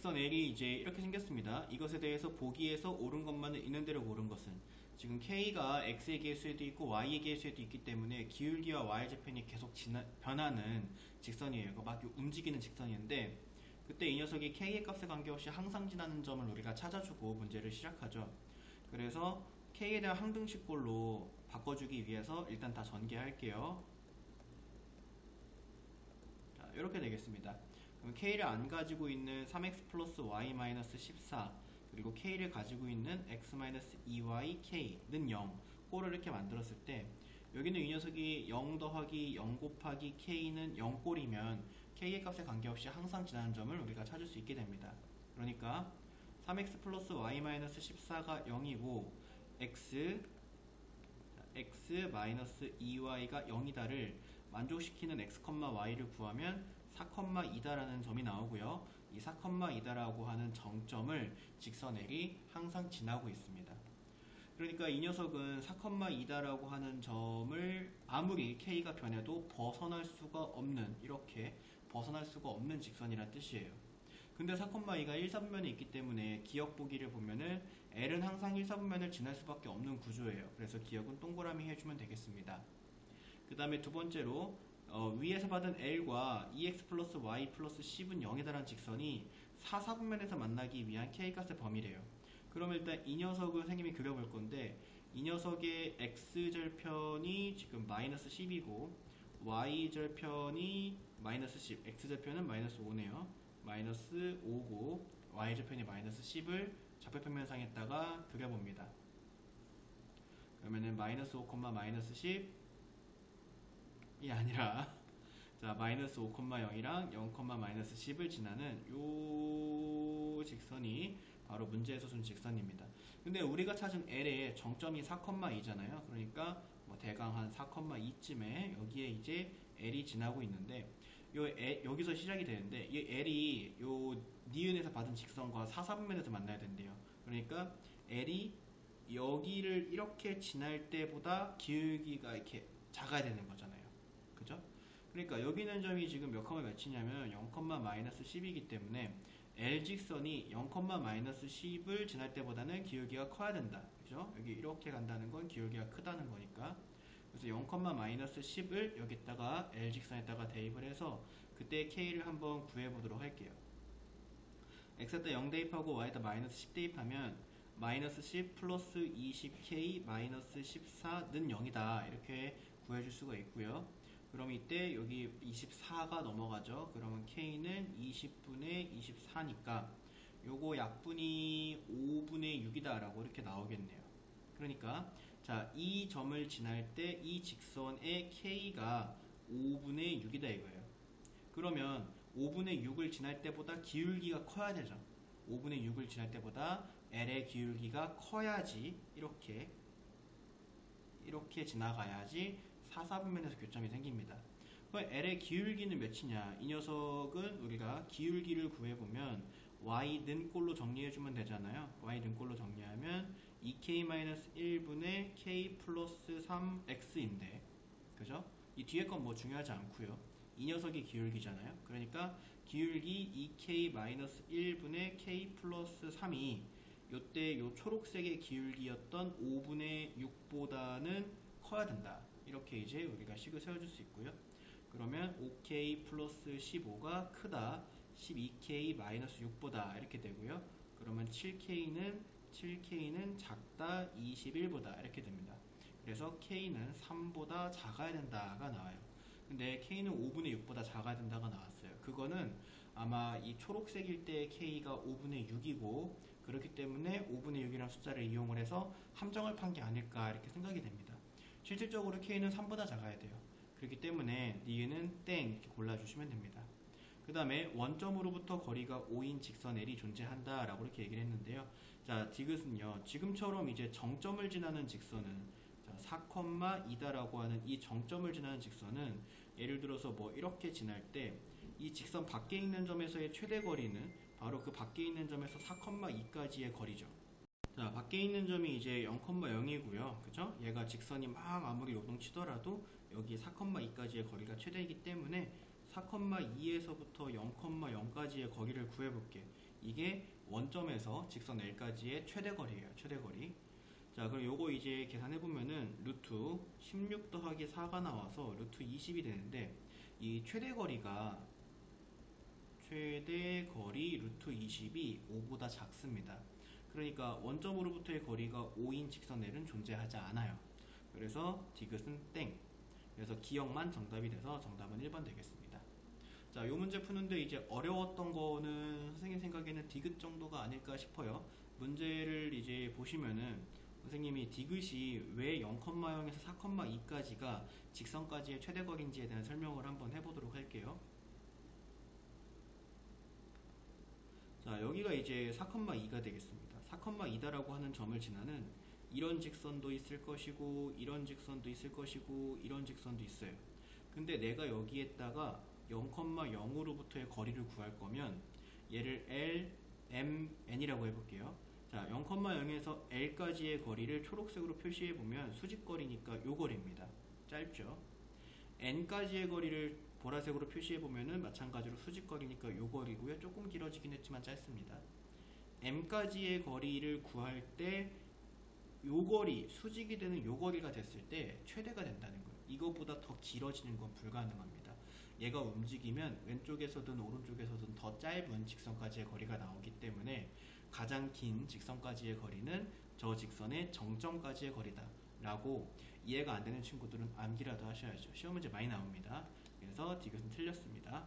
직선 L이 이제 이렇게 생겼습니다. 이것에 대해서 보기에서 옳은 것만을 있는 대로 고른 것은 지금 K가 X의 개수에도 있고 Y의 개수에도 있기 때문에 기울기와 Y절편이 계속 변하는 직선이에요. 막 움직이는 직선인데 그때 이 녀석이 K의 값에 관계없이 항상 지나는 점을 우리가 찾아주고 문제를 시작하죠. 그래서 K에 대한 항등식꼴로 바꿔주기 위해서 일단 다 전개할게요. 자, 이렇게 되겠습니다. 그럼 K를 안 가지고 있는 3x 플러스 y-14 그리고 K를 가지고 있는 x-2y K는 0 꼴을 이렇게 만들었을 때 여기는 이 녀석이 0 더하기 0 곱하기 K는 0 꼴이면 K의 값에 관계없이 항상 지나는 점을 우리가 찾을 수 있게 됩니다. 그러니까 3x 플러스 y-14가 0이고 x-2y가 0이다를 만족시키는 x, y를 구하면 4,2다라는 점이 나오고요. 이 4,2다라고 하는 정점을 직선 L이 항상 지나고 있습니다. 그러니까 이 녀석은 4,2다라고 하는 점을 아무리 K가 변해도 벗어날 수가 없는, 이렇게 벗어날 수가 없는 직선이란 뜻이에요. 근데 4,2가 1사분면에 있기 때문에 기억 보기를 보면은 L은 항상 1사분면을 지날 수밖에 없는 구조예요. 그래서 기억은 동그라미 해주면 되겠습니다. 그 다음에 두 번째로 위에서 받은 L과 2x 플러스 y 플러스 10은 0에 달한 직선이 4사분면에서 만나기 위한 K값의 범위래요. 그럼 일단 이 녀석을 선생님이 그려볼 건데 이 녀석의 x절편이 지금 마이너스 10이고 y절편이 마이너스 10, x절편은 마이너스 5네요. 마이너스 5고 y절편이 마이너스 10을 좌표평면상에다가 그려봅니다. 그러면은 마이너스 5, 마이너스 10이 아니라 자 마이너스 5,0이랑 0, 마이너스 10을 지나는 요 직선이 바로 문제에서 준 직선입니다. 근데 우리가 찾은 L의 정점이 4,2잖아요. 그러니까 뭐 대강 한 4,2쯤에 여기에 이제 L이 지나고 있는데 여기서 시작이 되는데 이 L이 요 니은에서 받은 직선과 4사분면에서 만나야 된대요. 그러니까 L이 여기를 이렇게 지날 때보다 기울기가 이렇게 작아야 되는 거잖아요. 그죠? 그러니까 여기 있는 점이 지금 몇 컴마 몇이냐면 0, 마이너스 10이기 때문에 L직선이 0, 마이너스 10을 지날 때보다는 기울기가 커야 된다. 그죠? 여기 이렇게 간다는 건 기울기가 크다는 거니까. 그래서 0, 마이너스 10을 여기다가 L직선에다가 대입을 해서 그때 K를 한번 구해보도록 할게요. X에다 0 대입하고 Y에다 마이너스 10 대입하면 마이너스 10 플러스 20K 마이너스 14는 0이다. 이렇게 구해줄 수가 있고요. 그럼 이때 여기 24가 넘어가죠. 그러면 K는 20분의 24니까 요거 약분이 5분의 6이다 라고 이렇게 나오겠네요. 그러니까 자, 이 점을 지날 때 이 직선의 K가 5분의 6이다 이거예요. 그러면 5분의 6을 지날 때보다 기울기가 커야 되죠. 5분의 6을 지날 때보다 L의 기울기가 커야지 이렇게 지나가야지 4사분면에서 교점이 생깁니다. 그럼 L의 기울기는 몇이냐? 이 녀석은 우리가 기울기를 구해보면 y는 꼴로 정리해주면 되잖아요. y는 꼴로 정리하면 2k-1분의 k 플러스 3x인데 그죠? 이 뒤에 건 뭐 중요하지 않고요. 이 녀석이 기울기잖아요. 그러니까 기울기 2k-1분의 k 플러스 3이 요때 요 초록색의 기울기였던 5분의 6보다는 커야 된다. 이렇게 이제 우리가 식을 세워줄 수 있고요. 그러면 5k 플러스 15가 크다. 12k 마이너스 6보다 이렇게 되고요. 그러면 7k는 작다. 21보다 이렇게 됩니다. 그래서 k는 3보다 작아야 된다가 나와요. 근데 k는 5분의 6보다 작아야 된다가 나왔어요. 그거는 아마 이 초록색일 때 k가 5분의 6이고 그렇기 때문에 5분의 6이라는 숫자를 이용을 해서 함정을 판 게 아닐까 이렇게 생각이 됩니다. 실질적으로 k는 3보다 작아야 돼요. 그렇기 때문에 니은은 땡 이렇게 골라주시면 됩니다. 그 다음에 원점으로부터 거리가 5인 직선 L이 존재한다 라고 이렇게 얘기를 했는데요. 자, 디귿은요. 지금처럼 이제 정점을 지나는 직선은 4,2다 라고 하는 이 정점을 지나는 직선은 예를 들어서 뭐 이렇게 지날 때 이 직선 밖에 있는 점에서의 최대 거리는 바로 그 밖에 있는 점에서 4,2까지의 거리죠. 자, 밖에 있는 점이 이제 0,0이고요. 그죠? 얘가 직선이 막 아무리 요동치더라도 여기 4,2까지의 거리가 최대이기 때문에 4,2에서부터 0,0까지의 거리를 구해볼게. 이게 원점에서 직선 L까지의 최대거리예요. 최대거리. 자, 그럼 요거 이제 계산해보면은 루트 16 더하기 4가 나와서 루트 20이 되는데, 이 최대거리 루트 20이 5보다 작습니다. 그러니까 원점으로부터의 거리가 5인 직선 L은 존재하지 않아요. 그래서 디귿은 땡. 그래서 기역만 정답이 돼서 정답은 1번 되겠습니다. 자, 요 문제 푸는데 이제 어려웠던 거는 선생님 생각에는 디귿 정도가 아닐까 싶어요. 문제를 이제 보시면은 선생님이 디귿이 왜 0,0에서 4,2까지가 직선까지의 최대거리인지에 대한 설명을 한번 해보도록 할게요. 자, 여기가 이제 4,2가 되겠습니다. 4,2다라고 하는 점을 지나는 이런 직선도 있을 것이고, 이런 직선도 있을 것이고, 이런 직선도 있어요. 근데 내가 여기에다가 0,0으로부터의 거리를 구할 거면 얘를 L, M, N이라고 해볼게요. 자, 0,0에서 L까지의 거리를 초록색으로 표시해보면 수직거리니까 요 거리입니다. 짧죠? N까지의 거리를 보라색으로 표시해보면은 마찬가지로 수직거리니까 요 거리고요. 조금 길어지긴 했지만 짧습니다. M까지의 거리를 구할 때 요 거리, 수직이 되는 요 거리가 됐을 때 최대가 된다는 거예요. 이거보다 더 길어지는 건 불가능합니다. 얘가 움직이면 왼쪽에서든 오른쪽에서든 더 짧은 직선까지의 거리가 나오기 때문에 가장 긴 직선까지의 거리는 저 직선의 정점까지의 거리다 라고 이해가 안 되는 친구들은 암기라도 하셔야죠. 시험 문제 많이 나옵니다. 그래서 디귿은 틀렸습니다.